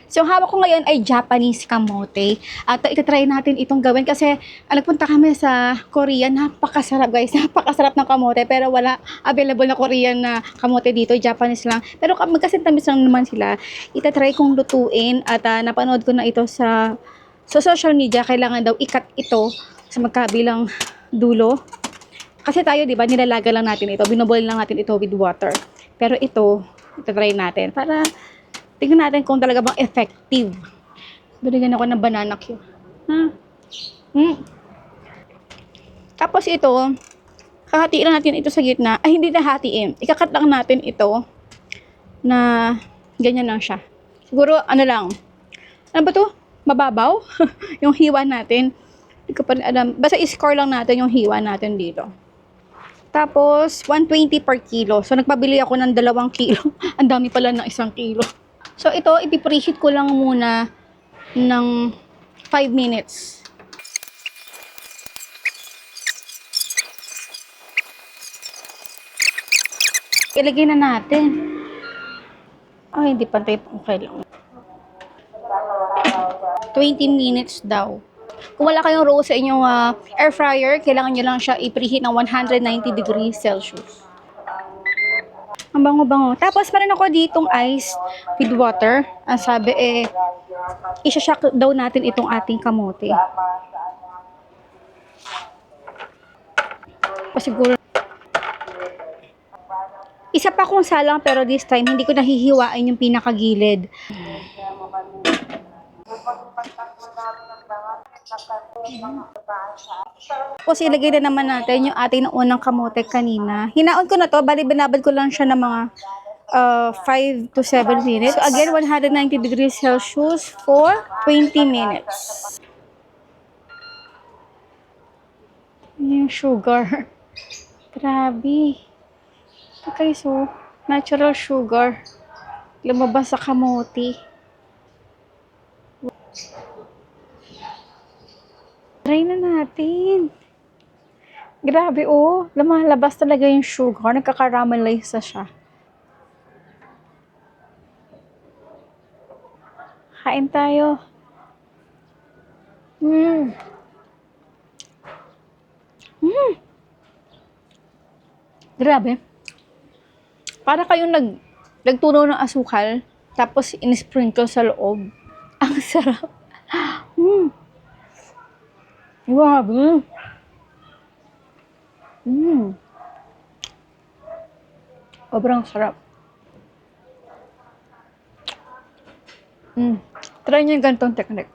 So, hawak ko ngayon ay Japanese kamote. At itatry natin itong gawin kasi nagpunta kami sa Korea. Napakasarap guys. Napakasarap ng kamote. Pero wala available na Korean na kamote dito. Japanese lang. Pero magkasintamis lang naman sila. Itatry kong lutuin. At napanood ko na ito sa social media. Kailangan daw ikat ito sa magkabilang dulo. Kasi tayo, di ba, nilalaga lang natin ito. Binoboil lang natin ito with water. Pero ito, itatry natin. Para tingnan natin kung talaga bang effective. Binigyan ako ng banana cue. Tapos ito, hahatiin lang natin ito sa gitna. Ay, hindi na hatiin. Ikakat lang natin ito na ganyan lang siya. Siguro, ano lang. Ano ba to? Mababaw? Yung hiwa natin. Hindi ko pa rin alam. Basta i-score lang natin yung hiwa natin dito. Tapos, 120 per kilo. So, nagpabili ako ng 2 kilo. Ang dami pala ng 1 kilo. So, ito, ipipreheat ko lang muna ng 5 minutes. Ilagay na natin. Ay, hindi pantay. Okay lang. 20 minutes daw. Kung wala kayong roll sa inyong air fryer, kailangan nyo lang siya i-preheat ng 190 degrees Celsius. Ang bango-bango. Tapos, meron ako ditong ice with water. Ang sabi isa-shock daw natin itong ating kamote. Pasiguro. Isa pa kong salang pero this time, hindi ko nahihiwain yung pinakagilid. Tapos ilagay na naman natin yung ating unang kamote kanina. Hinaon ko na to, bali binabad ko lang siya ng mga 5 to 7 minutes. So again, 190 degrees Celsius for 20 minutes. Yung sugar. Grabe. Okay, so natural sugar. Lumabas sa kamote. Try na natin. Grabe, oh. Lumalabas talaga yung sugar. Nagkakaramelize na siya. Kain tayo. Grabe. Para kayong nagtunaw ng asukal, tapos in-sprinkle sa loob. Ang sarap. Grabe. Sobrang sarap. Try nyo yung ganitong technique.